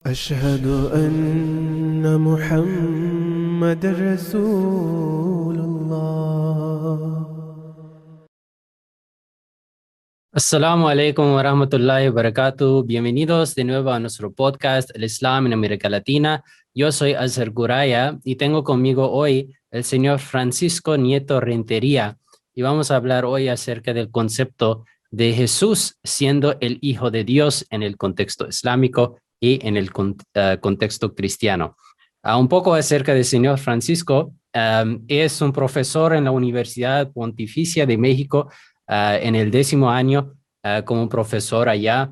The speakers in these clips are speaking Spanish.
أشهد أن محمد رسول الله. Assalamu alaikum wa rahmatullahi wa barakatuh. Bienvenidos de nuevo a nuestro podcast El Islam en América Latina. Yo soy Azhar Guraya y tengo conmigo hoy el señor Francisco Nieto Rentería y vamos a hablar hoy acerca del concepto de Jesús siendo el Hijo de Dios en el contexto islámico y en el contexto cristiano. Un poco acerca del señor Francisco. Es un profesor en la Universidad Pontificia de México en el 10º año como profesor allá.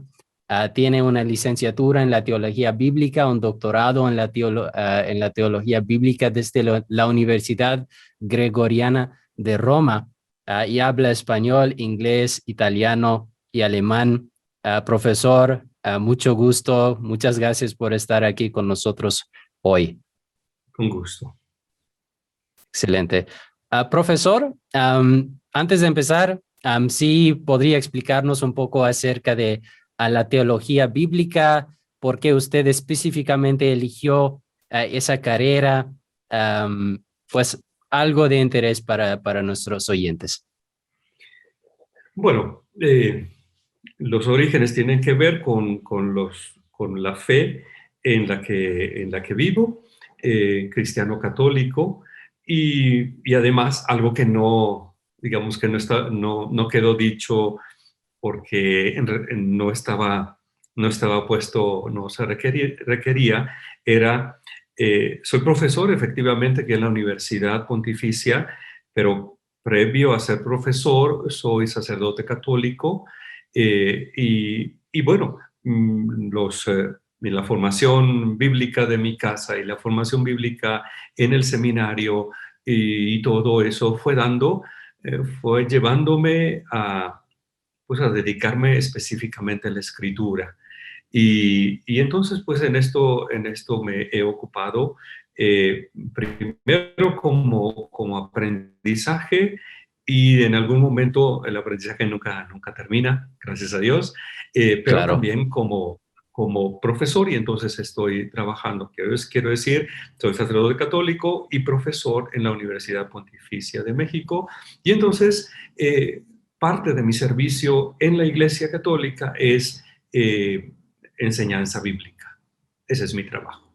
Tiene una licenciatura en la teología bíblica, un doctorado en la teología bíblica desde la Universidad Gregoriana de Roma y habla español, inglés, italiano y alemán. Profesor, mucho gusto. Muchas gracias por estar aquí con nosotros hoy. Con gusto. Excelente. Profesor, antes de empezar, sí podría explicarnos un poco acerca de la teología bíblica, por qué usted específicamente eligió esa carrera, pues algo de interés para nuestros oyentes. Bueno, los orígenes tienen que ver con la fe en la que vivo, cristiano católico, y además algo que no, digamos que no quedó dicho porque no estaba puesto, no se requería, era, soy profesor efectivamente aquí en la Universidad Pontificia, pero previo a ser profesor soy sacerdote católico y bueno, la formación bíblica de mi casa y la formación bíblica en el seminario y todo eso fue llevándome pues a dedicarme específicamente a la escritura. Y entonces, pues en esto me he ocupado primero como aprendizaje, y en algún momento el aprendizaje nunca termina, gracias a Dios, pero Claro. también como profesor, y entonces estoy trabajando, quiero decir, soy sacerdote católico y profesor en la Universidad Pontificia de México, y entonces parte de mi servicio en la Iglesia Católica es enseñanza bíblica. Ese es mi trabajo.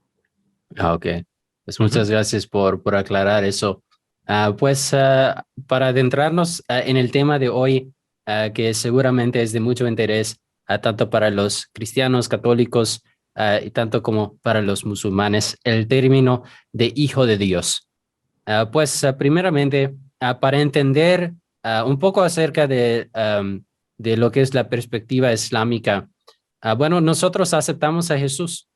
Ok, pues muchas gracias por aclarar eso. Para adentrarnos en el tema de hoy, que seguramente es de mucho interés, tanto para los cristianos católicos y tanto como para los musulmanes, el término de hijo de Dios. Primeramente, para entender un poco acerca de lo que es la perspectiva islámica, bueno, nosotros aceptamos a Jesús.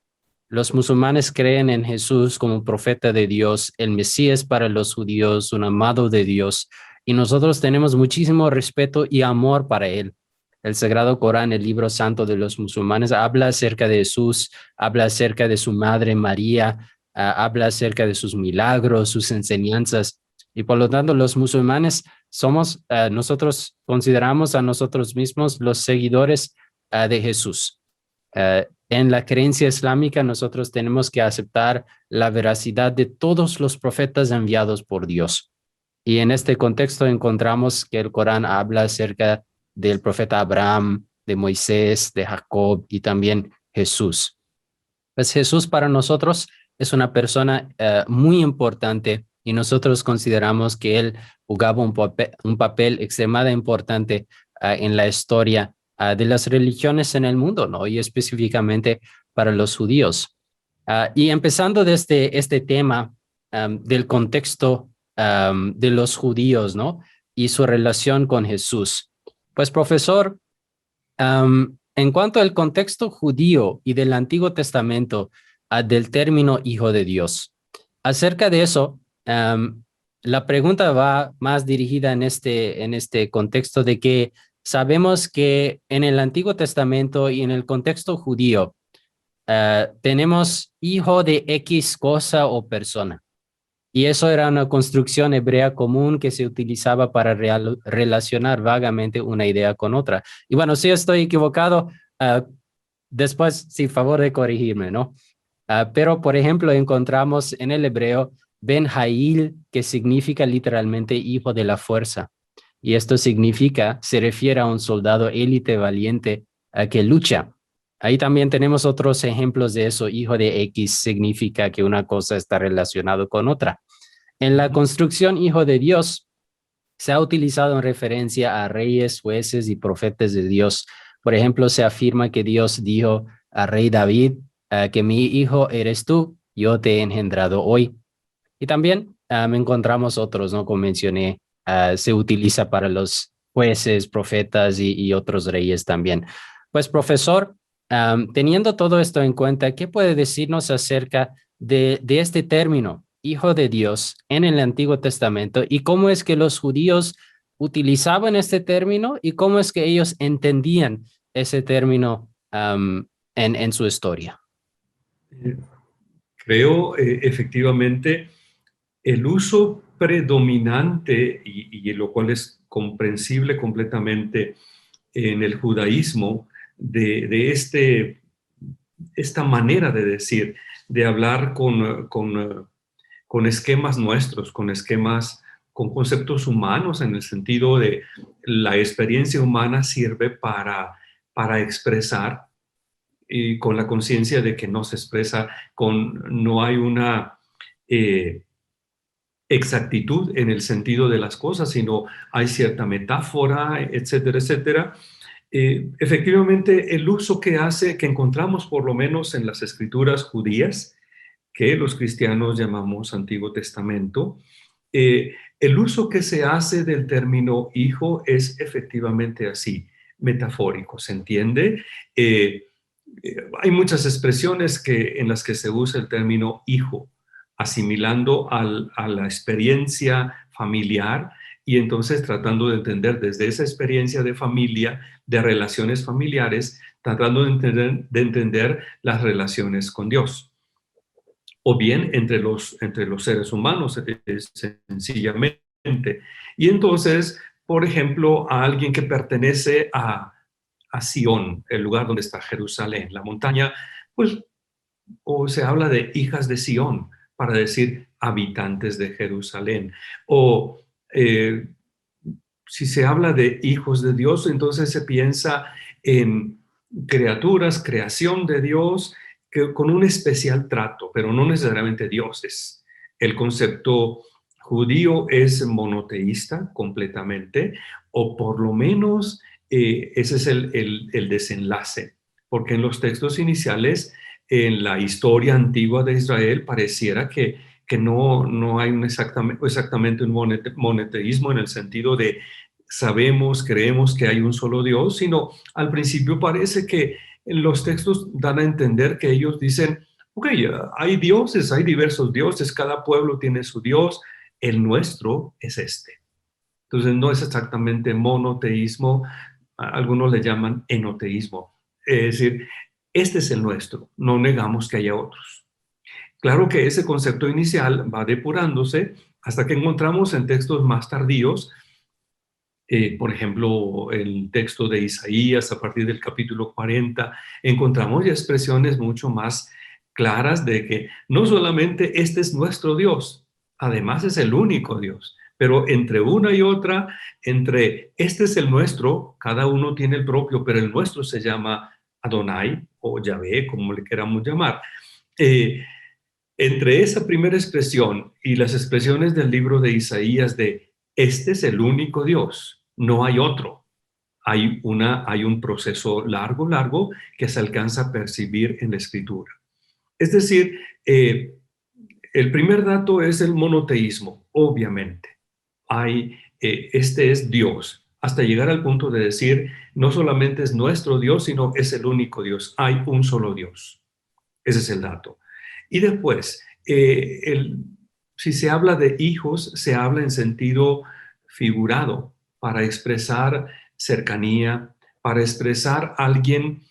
Los musulmanes creen en Jesús como profeta de Dios, el Mesías para los judíos, un amado de Dios, y nosotros tenemos muchísimo respeto y amor para él. El Sagrado Corán, el libro santo de los musulmanes, habla acerca de Jesús, habla acerca de su madre María, habla acerca de sus milagros, sus enseñanzas, y por lo tanto los musulmanes nosotros consideramos a nosotros mismos los seguidores de Jesús. En la creencia islámica nosotros tenemos que aceptar la veracidad de todos los profetas enviados por Dios. Y en este contexto encontramos que el Corán habla acerca del profeta Abraham, de Moisés, de Jacob y también Jesús. Pues Jesús para nosotros es una persona muy importante y nosotros consideramos que él jugaba un papel extremadamente importante en la historia de las religiones en el mundo, ¿no? Y específicamente para los judíos. Y empezando desde este tema del contexto de los judíos, ¿no? Y su relación con Jesús. Pues, profesor, en cuanto al contexto judío y del Antiguo Testamento, del término Hijo de Dios, acerca de eso, la pregunta va más dirigida en este contexto de que sabemos que en el Antiguo Testamento y en el contexto judío tenemos hijo de X cosa o persona. Y eso era una construcción hebrea común que se utilizaba para relacionar vagamente una idea con otra. Y bueno, si estoy equivocado, después, sin favor de corregirme, ¿no? Pero, por ejemplo, encontramos en el hebreo Ben-Jail, que significa literalmente hijo de la fuerza. Y esto significa, se refiere a un soldado élite valiente que lucha. Ahí también tenemos otros ejemplos de eso. Hijo de X significa que una cosa está relacionada con otra. En la construcción, hijo de Dios se ha utilizado en referencia a reyes, jueces y profetas de Dios. Por ejemplo, se afirma que Dios dijo a rey David, que mi hijo eres tú, yo te he engendrado hoy. Y también encontramos otros, ¿no? Como mencioné, se utiliza para los jueces, profetas y otros reyes también. Pues, profesor, teniendo todo esto en cuenta, ¿qué puede decirnos acerca de este término, hijo de Dios, en el Antiguo Testamento? ¿Y cómo es que los judíos utilizaban este término y cómo es que ellos entendían ese término en su historia? Creo efectivamente el uso predominante, y lo cual es comprensible completamente en el judaísmo, de esta manera de decir, de hablar con esquemas nuestros, con esquemas, con conceptos humanos, en el sentido de la experiencia humana sirve para expresar, y con la conciencia de que no se expresa, no hay una exactitud en el sentido de las cosas, sino hay cierta metáfora, etcétera, etcétera. Efectivamente, el uso que encontramos por lo menos en las escrituras judías, que los cristianos llamamos Antiguo Testamento, el uso que se hace del término hijo es efectivamente así, metafórico, ¿se entiende? Hay muchas expresiones en las que se usa el término hijo, asimilando a la experiencia familiar y entonces tratando de entender desde esa experiencia de familia, de relaciones familiares, tratando de entender las relaciones con Dios. O bien entre los seres humanos, sencillamente. Y entonces, por ejemplo, a alguien que pertenece a Sión, el lugar donde está Jerusalén, la montaña, pues, o se habla de hijas de Sión, para decir habitantes de Jerusalén. O si se habla de hijos de Dios, entonces se piensa en criaturas, creación de Dios, con un especial trato, pero no necesariamente dioses. El concepto judío es monoteísta completamente, o por lo menos ese es el desenlace, porque en los textos iniciales, en la historia antigua de Israel, pareciera que no hay exactamente un monoteísmo en el sentido de sabemos, creemos que hay un solo Dios, sino al principio parece que los textos dan a entender que ellos dicen, ok, hay dioses, hay diversos dioses, cada pueblo tiene su Dios, el nuestro es este. Entonces no es exactamente monoteísmo, algunos le llaman enoteísmo, es decir, este es el nuestro, no negamos que haya otros. Claro que ese concepto inicial va depurándose hasta que encontramos en textos más tardíos, por ejemplo, el texto de Isaías a partir del capítulo 40, encontramos ya expresiones mucho más claras de que no solamente este es nuestro Dios, además es el único Dios, pero entre una y otra, entre este es el nuestro, cada uno tiene el propio, pero el nuestro se llama Adonai o Yahvé, como le queramos llamar. Entre esa primera expresión y las expresiones del libro de Isaías de este es el único Dios, no hay otro. Hay un proceso largo que se alcanza a percibir en la escritura. Es decir, el primer dato es el monoteísmo, obviamente. Este es Dios, hasta llegar al punto de decir, no solamente es nuestro Dios, sino es el único Dios. Hay un solo Dios. Ese es el dato. Y después, si se habla de hijos, se habla en sentido figurado, para expresar cercanía, para expresar alguien,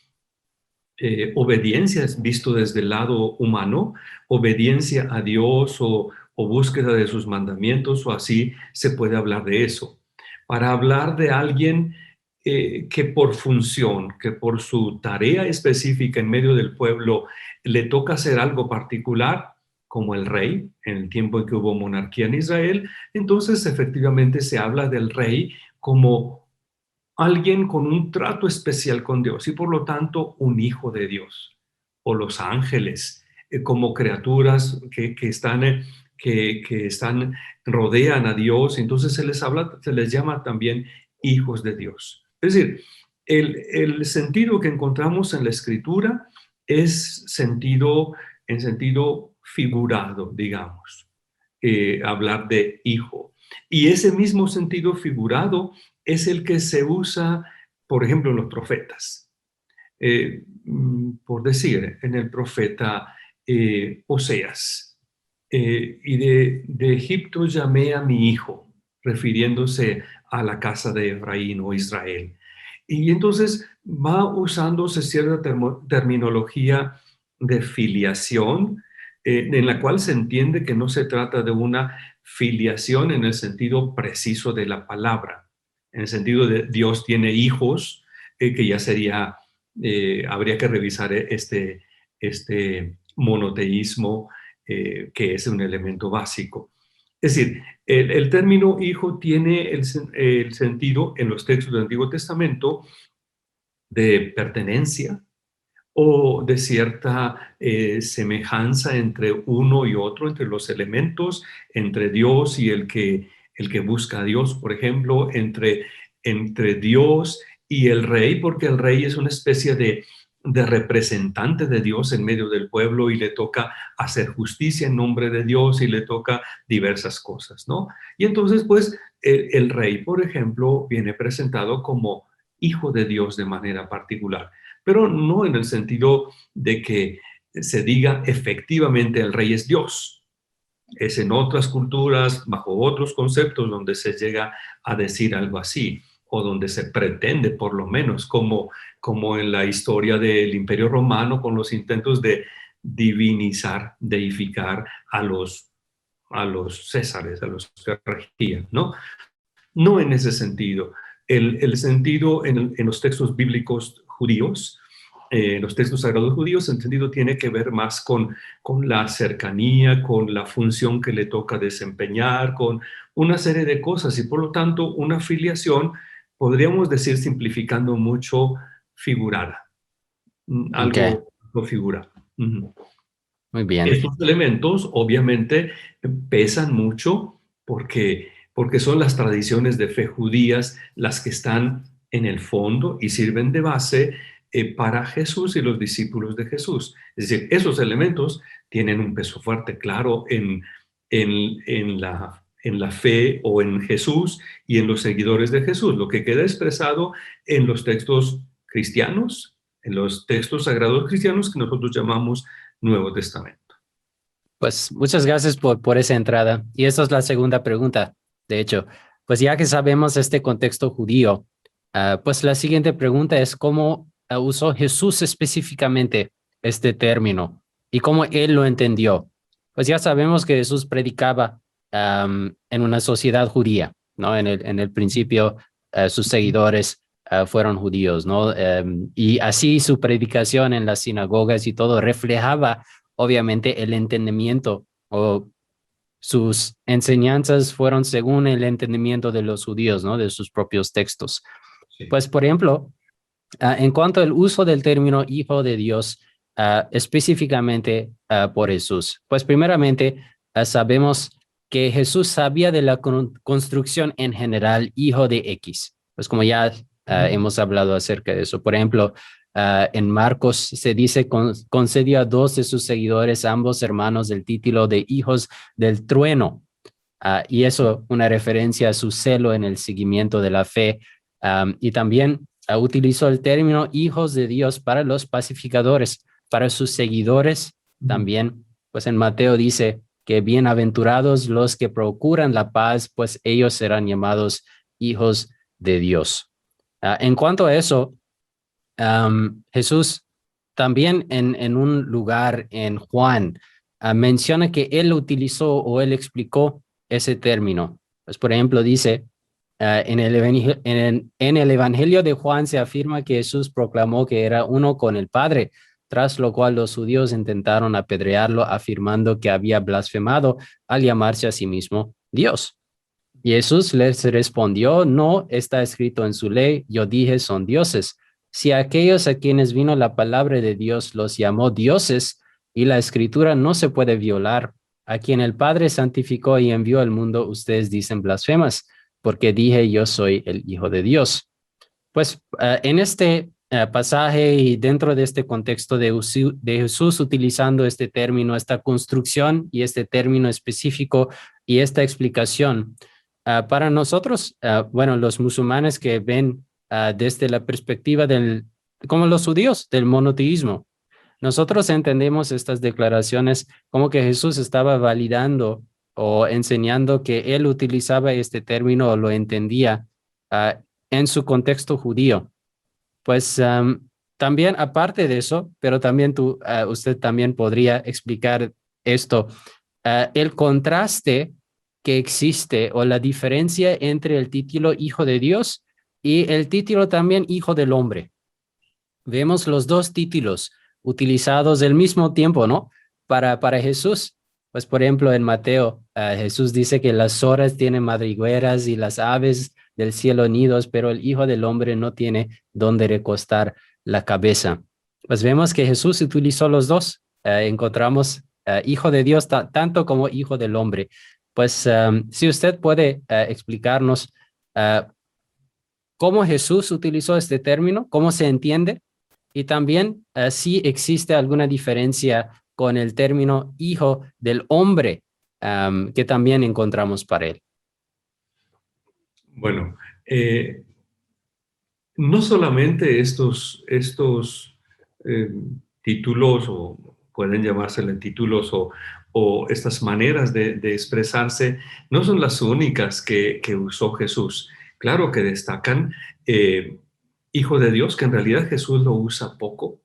obediencia visto desde el lado humano, obediencia a Dios o búsqueda de sus mandamientos, o así se puede hablar de eso. Para hablar de alguien que por función, que por su tarea específica en medio del pueblo, le toca hacer algo particular, como el rey, en el tiempo en que hubo monarquía en Israel, entonces efectivamente se habla del rey como alguien con un trato especial con Dios y por lo tanto un hijo de Dios, o los ángeles, como criaturas que están, que están, rodean a Dios, entonces se les llama también hijos de Dios. Es decir, el sentido que encontramos en la Escritura es en sentido figurado, digamos, hablar de hijo. Y ese mismo sentido figurado es el que se usa, por ejemplo, en los profetas. Por decir, en el profeta Oseas, y de Egipto llamé a mi hijo, refiriéndose a la casa de Efraín o Israel. Y entonces va usándose cierta terminología de filiación, en la cual se entiende que no se trata de una filiación en el sentido preciso de la palabra, en el sentido de Dios tiene hijos, que ya sería, habría que revisar este monoteísmo, que es un elemento básico. Es decir, el término hijo tiene el sentido en los textos del Antiguo Testamento de pertenencia o de cierta semejanza entre uno y otro, entre los elementos, entre Dios y el que busca a Dios, por ejemplo, entre Dios y el rey, porque el rey es una especie de representante de Dios en medio del pueblo y le toca hacer justicia en nombre de Dios y le toca diversas cosas, ¿no? Y entonces, pues, el rey, por ejemplo, viene presentado como hijo de Dios de manera particular, pero no en el sentido de que se diga efectivamente el rey es Dios. Es en otras culturas, bajo otros conceptos, donde se llega a decir algo así, o donde se pretende, por lo menos, como en la historia del Imperio Romano, con los intentos de divinizar, deificar a los césares, a los que regían, ¿no? No en ese sentido. El sentido en los textos bíblicos judíos, los textos sagrados judíos, el sentido tiene que ver más con la cercanía, con la función que le toca desempeñar, con una serie de cosas y por lo tanto una filiación, podríamos decir simplificando mucho, figurada, Okay, algo figurado. muy bien. Estos elementos obviamente pesan mucho porque son las tradiciones de fe judías las que están en el fondo y sirven de base para Jesús y los discípulos de Jesús. Es decir, esos elementos tienen un peso fuerte, claro, en la fe o en Jesús y en los seguidores de Jesús. Lo que queda expresado en los textos cristianos, en los textos sagrados cristianos que nosotros llamamos Nuevo Testamento. Pues muchas gracias por esa entrada. Y esta es la segunda pregunta. De hecho, pues ya que sabemos este contexto judío, pues la siguiente pregunta es cómo usó Jesús específicamente este término y cómo él lo entendió. Pues ya sabemos que Jesús predicaba en una sociedad judía, ¿no? En el principio, sus seguidores fueron judíos, ¿no? Y así su predicación en las sinagogas y todo reflejaba obviamente el entendimiento o sus enseñanzas fueron según el entendimiento de los judíos, ¿no? De sus propios textos. Sí. Pues, por ejemplo, en cuanto al uso del término hijo de Dios, específicamente por Jesús, pues primeramente sabemos que Jesús sabía de la construcción en general, hijo de X. Pues como ya hemos hablado acerca de eso. Por ejemplo, en Marcos se dice, concedió a 2 de sus seguidores, ambos hermanos, el título de hijos del trueno. Y eso una referencia a su celo en el seguimiento de la fe. Y también utilizó el término hijos de Dios para los pacificadores, para sus seguidores también. Pues en Mateo dice que bienaventurados los que procuran la paz, pues ellos serán llamados hijos de Dios. En cuanto a eso, Jesús también en un lugar en Juan menciona que él utilizó o él explicó ese término. Pues por ejemplo dice, En el Evangelio de Juan se afirma que Jesús proclamó que era uno con el Padre, tras lo cual los judíos intentaron apedrearlo, afirmando que había blasfemado al llamarse a sí mismo Dios. Y Jesús les respondió: no está escrito en su ley, yo dije son dioses. Si aquellos a quienes vino la palabra de Dios los llamó dioses, y la escritura no se puede violar, a quien el Padre santificó y envió al mundo, ustedes dicen blasfemas, porque dije yo soy el Hijo de Dios. Pues en este pasaje y dentro de este contexto de Jesús utilizando este término, esta construcción y este término específico y esta explicación, para nosotros, bueno, los musulmanes que ven desde la perspectiva como los judíos, del monoteísmo, nosotros entendemos estas declaraciones como que Jesús estaba validando o enseñando que él utilizaba este término o lo entendía en su contexto judío. Pues también aparte de eso, pero también usted también podría explicar esto, el contraste que existe o la diferencia entre el título Hijo de Dios y el título también Hijo del Hombre. Vemos los dos títulos utilizados al mismo tiempo, ¿no? Para Jesús. Pues, por ejemplo, en Mateo, Jesús dice que las zoras tienen madrigueras y las aves del cielo nidos, pero el Hijo del Hombre no tiene dónde recostar la cabeza. Pues vemos que Jesús utilizó los dos. Encontramos Hijo de Dios tanto como Hijo del Hombre. Pues si usted puede explicarnos cómo Jesús utilizó este término, cómo se entiende, y también si existe alguna diferencia con el término Hijo del Hombre que también encontramos para él. Bueno, no solamente estos títulos, o pueden llamársele títulos, o estas maneras de expresarse, no son las únicas que usó Jesús. Claro que destacan Hijo de Dios, que en realidad Jesús lo usa poco.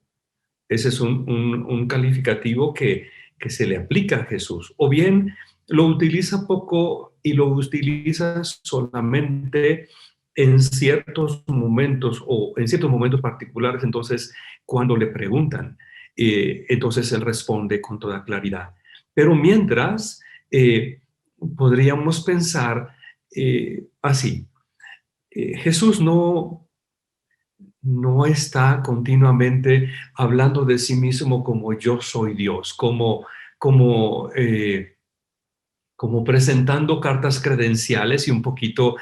Ese es un calificativo que se le aplica a Jesús. O bien lo utiliza poco y lo utiliza solamente en ciertos momentos o en ciertos momentos particulares. Entonces, cuando le preguntan, entonces él responde con toda claridad. Pero mientras, podríamos pensar así. Jesús no está continuamente hablando de sí mismo como yo soy Dios, como presentando cartas credenciales y un poquito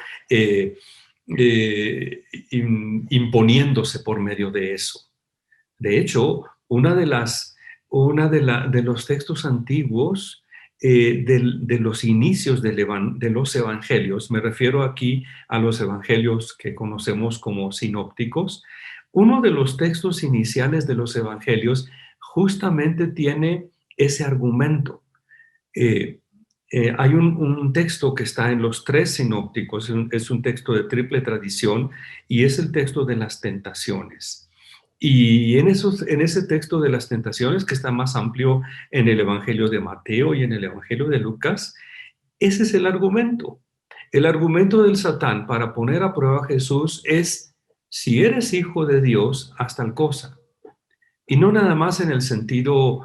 imponiéndose por medio de eso. De hecho, de los textos antiguos de los inicios de los evangelios, me refiero aquí a los evangelios que conocemos como sinópticos, uno de los textos iniciales de los evangelios justamente tiene ese argumento. Hay un texto que está en los tres sinópticos, es un texto de triple tradición y es el texto de las tentaciones. Y en ese texto de las tentaciones, que está más amplio en el Evangelio de Mateo y en el Evangelio de Lucas, ese es el argumento. El argumento del Satán para poner a prueba a Jesús es: si eres hijo de Dios, haz tal cosa. Y no nada más en el sentido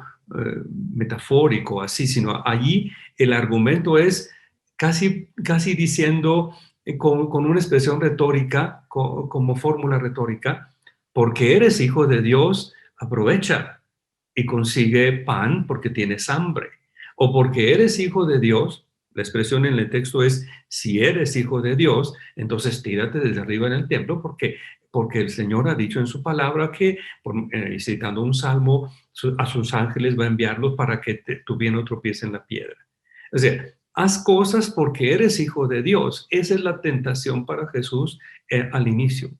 metafórico, así, sino allí el argumento es casi diciendo con una expresión retórica, como fórmula retórica: porque eres hijo de Dios, aprovecha y consigue pan porque tienes hambre. O porque eres hijo de Dios, la expresión en el texto es: si eres hijo de Dios, entonces tírate desde arriba en el templo, porque el Señor ha dicho en su palabra que, citando un salmo, a sus ángeles va a enviarlos para que tu pie no tropiece en la piedra. O sea, haz cosas porque eres hijo de Dios. Esa es la tentación para Jesús al inicio.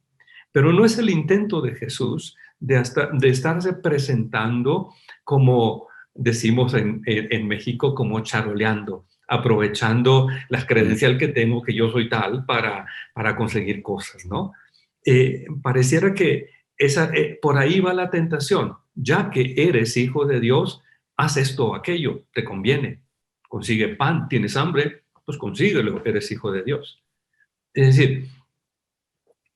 Pero no es el intento de Jesús de estarse presentando, como decimos en México, como charoleando, aprovechando la credencial que tengo, que yo soy tal, para conseguir cosas, ¿no? Pareciera que por ahí va la tentación. Ya que eres hijo de Dios, haz esto o aquello, te conviene. Consigue pan, tienes hambre, pues consíguelo, eres hijo de Dios. Es decir,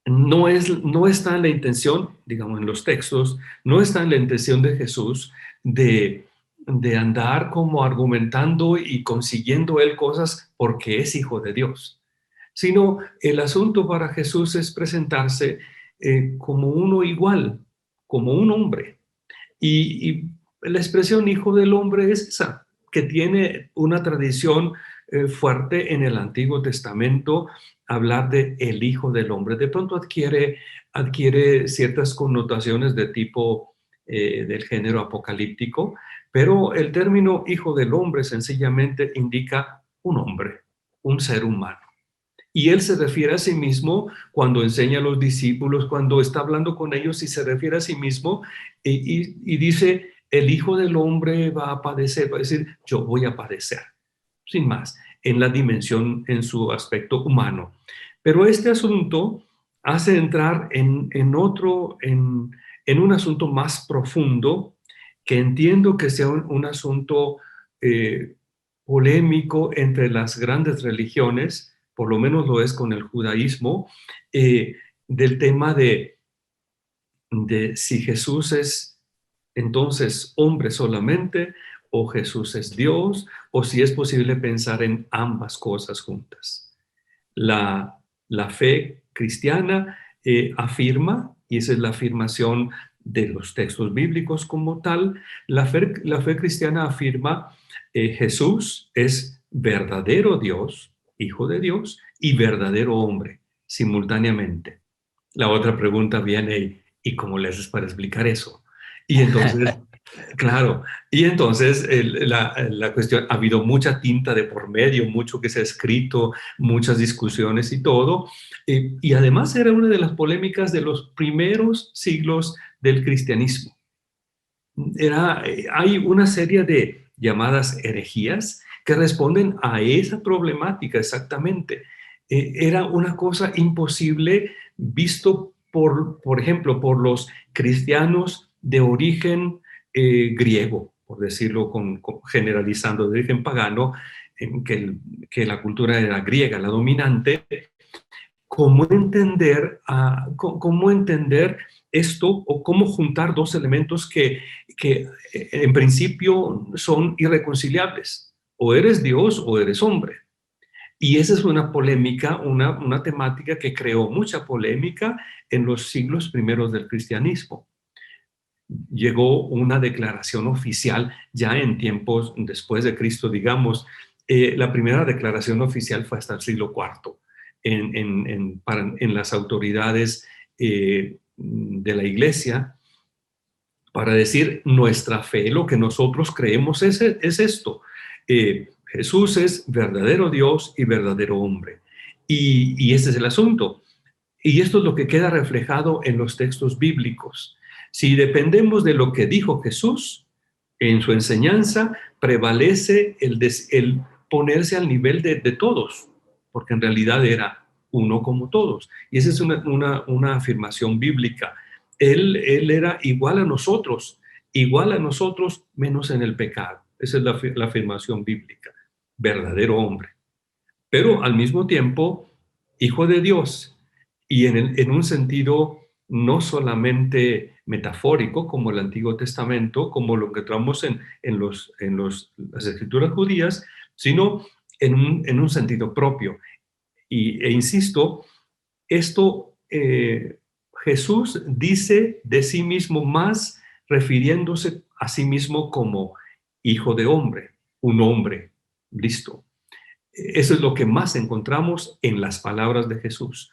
no está en la intención, digamos, en los textos, no está en la intención de Jesús de andar como argumentando y consiguiendo él cosas porque es hijo de Dios, sino el asunto para Jesús es presentarse como uno igual, como un hombre. Y la expresión hijo del hombre es esa, que tiene una tradición fuerte en el Antiguo Testamento, hablar de el hijo del hombre. De pronto adquiere ciertas connotaciones de tipo del género apocalíptico, pero el término hijo del hombre sencillamente indica un hombre, un ser humano. Y él se refiere a sí mismo cuando enseña a los discípulos, cuando está hablando con ellos y se refiere a sí mismo y dice, el Hijo del Hombre va a padecer, va a decir, yo voy a padecer, sin más, en la dimensión, en su aspecto humano. Pero este asunto hace entrar en un asunto más profundo, que entiendo que sea un asunto polémico entre las grandes religiones, por lo menos lo es con el judaísmo, del tema de si Jesús es entonces hombre solamente, o Jesús es Dios, o si es posible pensar en ambas cosas juntas. La fe cristiana afirma, y esa es la afirmación de los textos bíblicos como tal, la fe cristiana afirma Jesús es verdadero Dios, Hijo de Dios, y verdadero hombre, simultáneamente. La otra pregunta viene, ¿y cómo le haces para explicar eso? Y entonces, claro, y entonces la cuestión, ha habido mucha tinta de por medio, mucho que se ha escrito, muchas discusiones y todo, y además era una de las polémicas de los primeros siglos del cristianismo. Hay una serie de llamadas herejías que responden a esa problemática exactamente. Era una cosa imposible visto por ejemplo, por los cristianos de origen griego, por decirlo generalizando, de origen pagano, que la cultura era griega, la dominante. ¿Cómo entender esto o cómo juntar dos elementos que en principio son irreconciliables? O eres Dios o eres hombre. Y esa es una polémica, una temática que creó mucha polémica en los siglos primeros del cristianismo. Llegó una declaración oficial ya en tiempos después de Cristo, digamos. La primera declaración oficial fue hasta el siglo IV en las autoridades de la iglesia, para decir nuestra fe, lo que nosotros creemos es esto. Jesús es verdadero Dios y verdadero hombre. Y este es el asunto. Y esto es lo que queda reflejado en los textos bíblicos. Si dependemos de lo que dijo Jesús en su enseñanza, prevalece el ponerse al nivel de todos, porque en realidad era uno como todos. Y esa es una afirmación bíblica. Él era igual a nosotros menos en el pecado. Esa es la afirmación bíblica, verdadero hombre. Pero al mismo tiempo, hijo de Dios, y en un sentido no solamente metafórico como el Antiguo Testamento, como lo encontramos en las escrituras judías, sino en un sentido propio. E insisto, esto Jesús dice de sí mismo más refiriéndose a sí mismo como hijo de hombre, un hombre, listo. Eso es lo que más encontramos en las palabras de Jesús.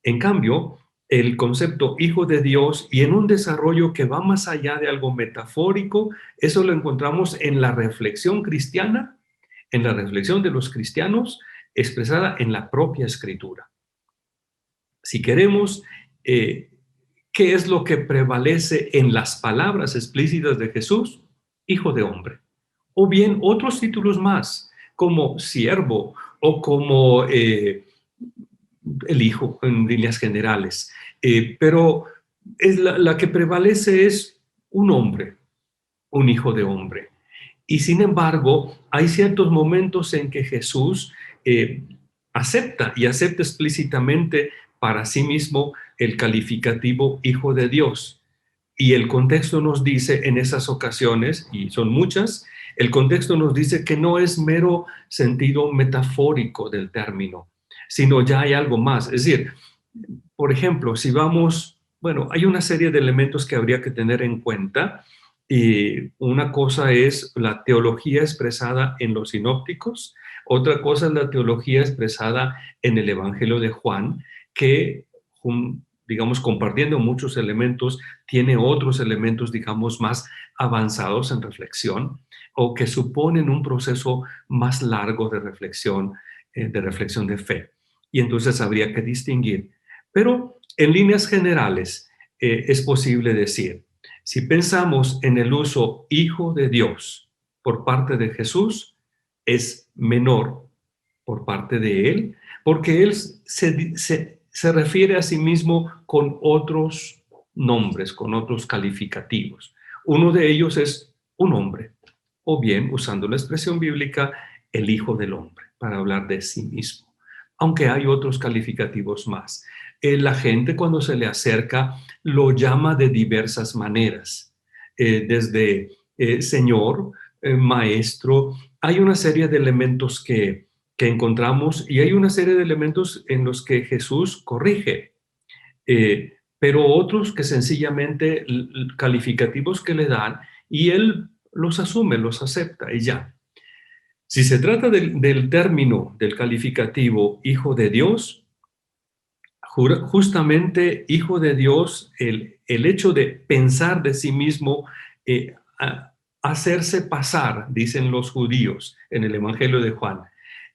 En cambio, el concepto hijo de Dios y en un desarrollo que va más allá de algo metafórico, eso lo encontramos en la reflexión cristiana, en la reflexión de los cristianos, expresada en la propia Escritura. Si queremos, ¿qué es lo que prevalece en las palabras explícitas de Jesús? Hijo de hombre. O bien otros títulos más, como siervo o como el hijo en líneas generales. Pero la que prevalece es un hombre, un hijo de hombre. Y sin embargo, hay ciertos momentos en que Jesús acepta explícitamente para sí mismo el calificativo Hijo de Dios. Y el contexto nos dice en esas ocasiones, y son muchas, el contexto nos dice que no es mero sentido metafórico del término, sino ya hay algo más. Es decir, por ejemplo, si vamos, bueno, hay una serie de elementos que habría que tener en cuenta. Y una cosa es la teología expresada en los sinópticos, otra cosa es la teología expresada en el Evangelio de Juan, que, digamos, compartiendo muchos elementos, tiene otros elementos, digamos, más avanzados en reflexión o que suponen un proceso más largo de reflexión de fe. Y entonces habría que distinguir. Pero en líneas generales es posible decir, si pensamos en el uso Hijo de Dios por parte de Jesús, es menor por parte de Él, porque Él se refiere a sí mismo con otros nombres, con otros calificativos. Uno de ellos es un hombre, o bien, usando la expresión bíblica, el Hijo del Hombre, para hablar de sí mismo, aunque hay otros calificativos más. La gente cuando se le acerca lo llama de diversas maneras, desde Señor, Maestro. Hay una serie de elementos que encontramos y hay una serie de elementos en los que Jesús corrige, pero otros que sencillamente calificativos que le dan y él los asume, los acepta y ya. Si se trata del término, del calificativo Hijo de Dios, justamente Hijo de Dios, el hecho de pensar de sí mismo, hacerse pasar, dicen los judíos en el Evangelio de Juan,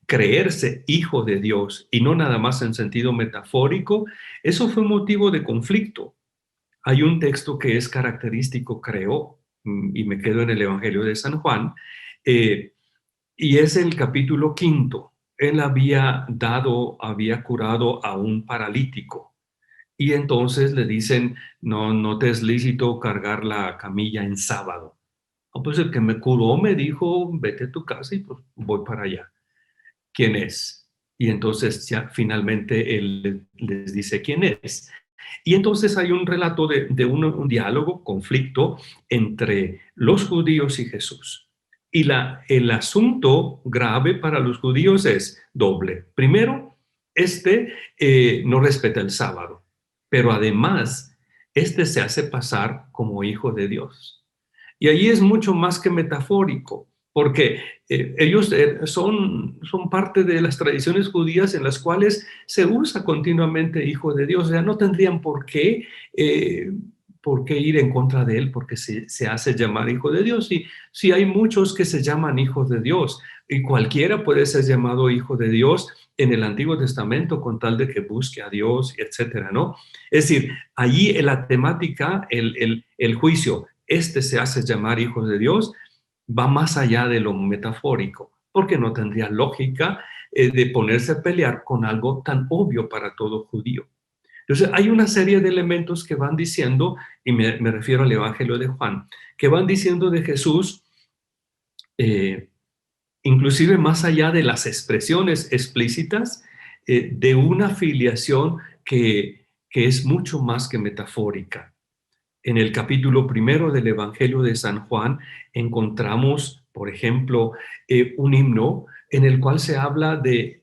creerse hijo de Dios y no nada más en sentido metafórico, eso fue motivo de conflicto. Hay un texto que es característico, creo, y me quedo en el Evangelio de San Juan, y es el capítulo 5. Él había curado a un paralítico. Y entonces le dicen, no te es lícito cargar la camilla en sábado. Pues el que me curó me dijo, vete a tu casa y pues voy para allá. ¿Quién es? Y entonces ya finalmente él les dice quién es. Y entonces hay un relato de un diálogo, conflicto entre los judíos y Jesús. Y el asunto grave para los judíos es doble. Primero, no respeta el sábado, pero además, se hace pasar como hijo de Dios. Y ahí es mucho más que metafórico, porque ellos son parte de las tradiciones judías en las cuales se usa continuamente hijo de Dios. O sea, no tendrían por qué ir en contra de él, porque se hace llamar hijo de Dios. Y sí, hay muchos que se llaman hijos de Dios, y cualquiera puede ser llamado hijo de Dios en el Antiguo Testamento con tal de que busque a Dios, etcétera, ¿no? Es decir, allí en la temática, el juicio, se hace llamar hijo de Dios, va más allá de lo metafórico, porque no tendría lógica de ponerse a pelear con algo tan obvio para todo judío. Entonces, hay una serie de elementos que van diciendo, y me refiero al Evangelio de Juan, que van diciendo de Jesús, inclusive más allá de las expresiones explícitas, de una filiación que es mucho más que metafórica. En el capítulo 1 del Evangelio de San Juan encontramos, por ejemplo, un himno en el cual se habla de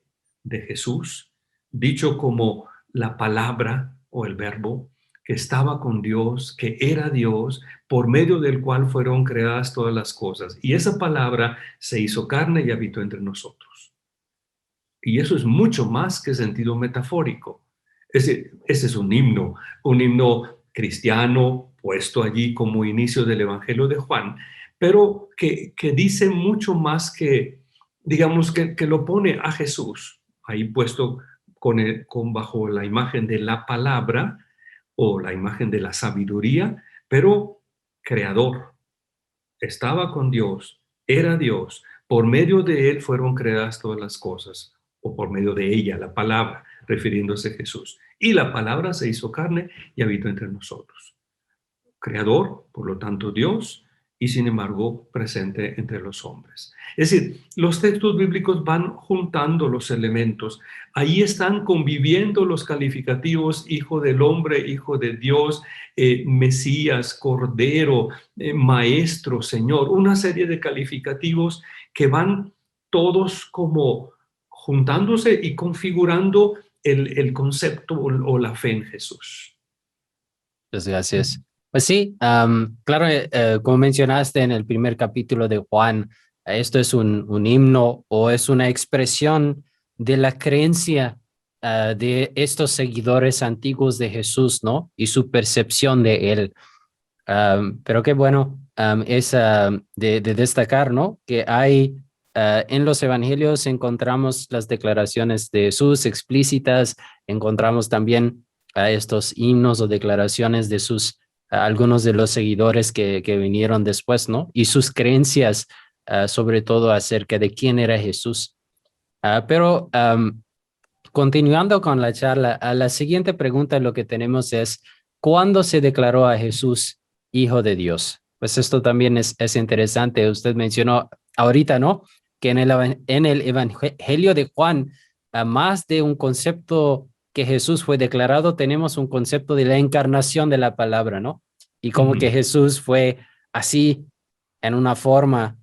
Jesús, dicho como la palabra o el verbo que estaba con Dios, que era Dios, por medio del cual fueron creadas todas las cosas. Y esa palabra se hizo carne y habitó entre nosotros. Y eso es mucho más que sentido metafórico. Ese es un himno cristiano puesto allí como inicio del Evangelio de Juan, pero que dice mucho más que, digamos, que lo pone a Jesús ahí puesto bajo la imagen de la palabra o la imagen de la sabiduría, pero creador. Estaba con Dios, era Dios, por medio de él fueron creadas todas las cosas, o por medio de ella, la palabra, refiriéndose a Jesús. Y la palabra se hizo carne y habitó entre nosotros. Creador, por lo tanto Dios, y sin embargo presente entre los hombres. Es decir, los textos bíblicos van juntando los elementos. Ahí están conviviendo los calificativos hijo del hombre, hijo de Dios, Mesías, Cordero, Maestro, Señor, una serie de calificativos que van todos como juntándose y configurando el concepto o la fe en Jesús. Muchas gracias. Pues sí, claro, como mencionaste en el primer capítulo de Juan, esto es un himno o es una expresión de la creencia de estos seguidores antiguos de Jesús, ¿no? Y su percepción de él. Pero qué bueno es de destacar, ¿no? Que hay en los evangelios encontramos las declaraciones de Jesús explícitas, encontramos también estos himnos o declaraciones de sus algunos de los seguidores que vinieron después, ¿no? Y sus creencias, sobre todo acerca de quién era Jesús. Pero continuando con la charla, a la siguiente pregunta lo que tenemos es, ¿cuándo se declaró a Jesús Hijo de Dios? Pues esto también es interesante. Usted mencionó ahorita, ¿no? Que en el Evangelio de Juan, más de un concepto que Jesús fue declarado, tenemos un concepto de la encarnación de la palabra, ¿no? Y como que Jesús fue así, en una forma